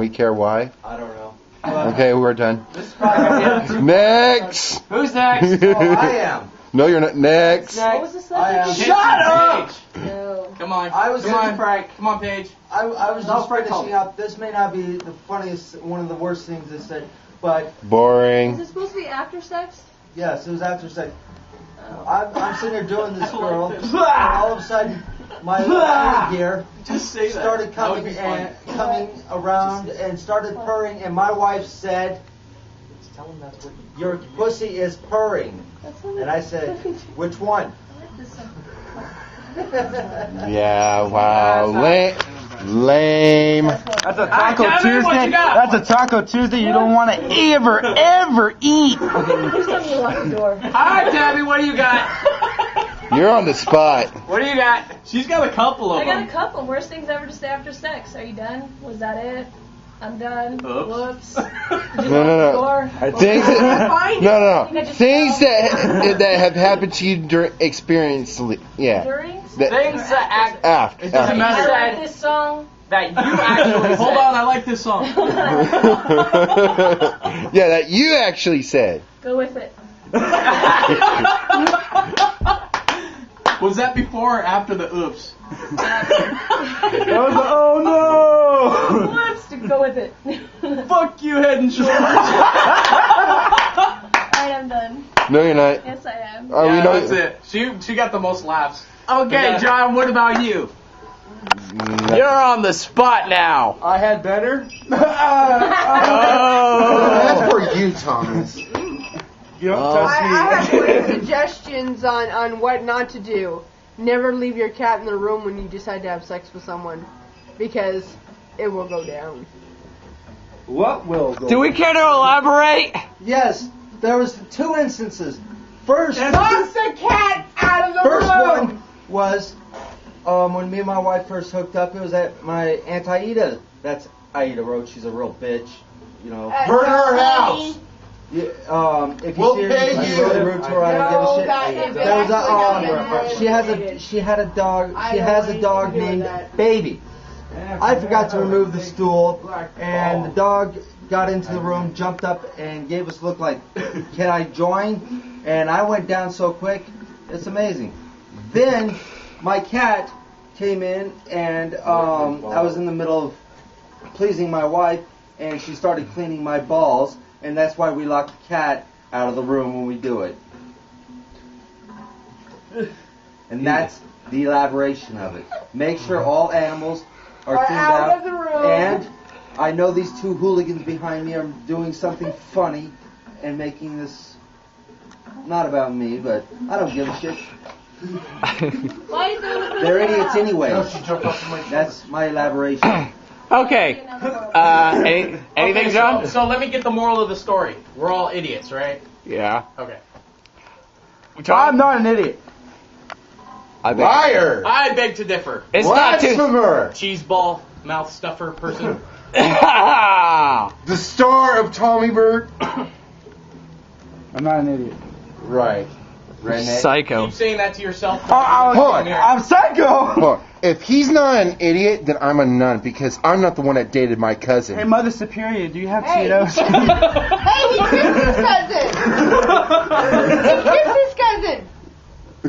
we care why? I don't know. Okay, we're done. This is probably Next! Who's next? Oh, I am. No, you're not. Next! What was the I am. subject? Shut up! No. Come on. I was Come just on, Frank. Come on, Paige. I was No, just Frank, finishing up. This may not be the funniest, one of the worst things they said, but Boring. Is it supposed to be after sex? yes, it was after sex. Oh. I'm sitting there doing this girl, and all of a sudden, my little gear Just say that. started That would coming be fun. and coming around and started purring, and my wife said, Tell him that's what "Your pussy is purring," That's what and I said, "Which one?" I like this song. Yeah, wow. Lame. That's a Taco Kevin, Tuesday. what you got? That's a Taco Tuesday you don't want to ever eat. There's something to lock the door. All right, Tabby, what do you got? You're on the spot. What do you got? She's got a couple of I got them. a couple. Worst things ever to say after sex. Are you done? Was that it? I'm done. Oops. Whoops. No. Things that, no. Things that have happened to you during experience. Yeah. During? Things that act. After. It doesn't I matter. like this song. That you actually Hold on, I like this song. Yeah, that you actually said. Go with it. Was that before or after the oops? Oh no! Whoops. Go with it. Fuck you, Head and Shoulders. Alright, I'm done. No, you're not. Yes, I am. Are Yeah, we not? that's it. She got the most laughs. Okay, John, what about you? Mm, You're on the spot now. I had better. That's for you, Thomas. You don't touch I me. have quick suggestions on what not to do. Never leave your cat in the room when you decide to have sex with someone, because it will go down. What will go? Do we care to elaborate? Yes, there was 2 instances. First Toss the cat out of the First room! one was when me and my wife first hooked up. It was at my Aunt Aida. That's Aida Road. She's a real bitch. You know. Burn her house. If you We'll see her, pay she's you. really rude to her. I don't give a shit. There was she had a dog. She has a dog named Baby. I forgot to remove the stool, and the dog got into the room, jumped up, and gave us a look like, "Can I join?" And I went down so quick, it's amazing. Then my cat came in, and I was in the middle of pleasing my wife, and she started cleaning my balls, and that's why we lock the cat out of the room when we do it. And that's the elaboration of it. Make sure all animals are cleaned out out. of the room. And I know these 2 hooligans behind me are doing something funny and making this not about me, but I don't give a shit. Why are you doing it? They're idiots anyway. That's my elaboration. Okay. Anything, John? So let me get the moral of the story. We're all idiots, right? Yeah. Okay. I'm not an idiot. I beg, Liar. I beg to differ. it's not too. Blasphemer. Cheese ball, mouth stuffer person. The star of Tommy Bird. I'm not an idiot. Right. Redneck. Psycho. Keep saying that to yourself. Hold on. I'm psycho. Look, if he's not an idiot, then I'm a nun because I'm not the one that dated my cousin. Hey, Mother Superior, do you have Hey. Cheetos? Hey, he kissed his cousin! He kissed his cousin! The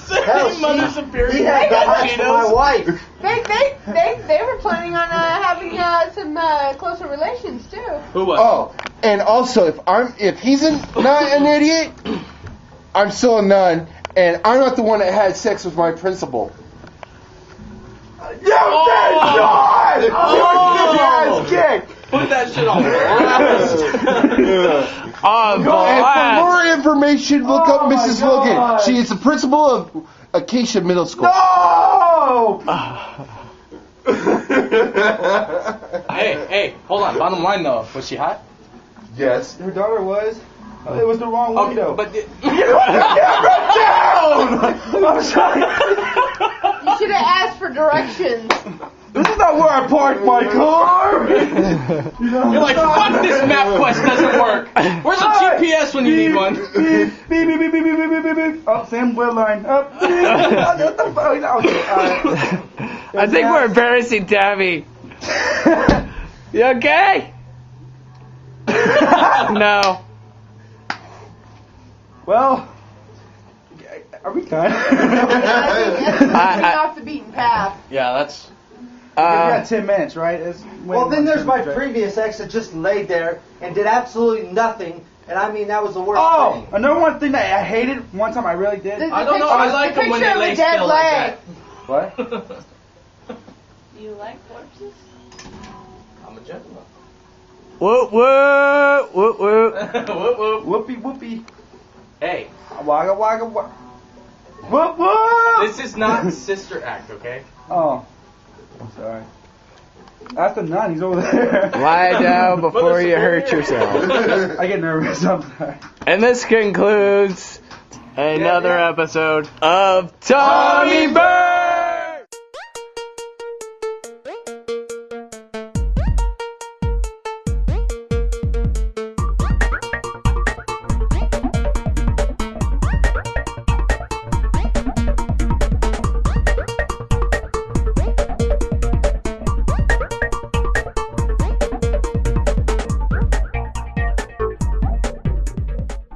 same Hell, Mother he Superior. had that much for my wife. They were planning on having some closer relations too. Who was? Oh, and also if he's not an idiot, I'm still a nun, and I'm not the one that had sex with my principal. You did not! You kick! Put that shit on. On And for blast. more information, look up Mrs. Logan. She is the principal of Acacia Middle School. No! Hey, hold on. Bottom line though, was she hot? Yes. Her daughter was. It was the wrong window. but Get down! I'm sorry. You should have asked for directions. This is not where I parked my car. you're like, fuck this map quest doesn't work. Where's the GPS when you need one? Beep, beep, beep, beep, beep, beep, beep, beep, beep. Oh, same wheel line. Up. Okay, all right. I think we're embarrassing Tabby. You okay? No. Well, are we done? Getting off the beaten path. Yeah, that's. We got 10 minutes, right? Well, then there's my previous ex that just laid there and did absolutely nothing, and I mean that was the worst thing. Another one thing that I hated. One time I really did. I don't know. I like them when they lay still like that. What? Do you like corpses? I'm a gentleman. Whoop whoop whoop whoop. Whoop whoop. Whoopee whoopee. Hey, Wagga wagga wagga. Whoop whoop. this is not Sister Act, okay? Oh, I'm sorry. That's the nun. He's over there. Lie down before you hurt yourself. I get nervous. I'm sorry. And this concludes another episode of Tommy Bird.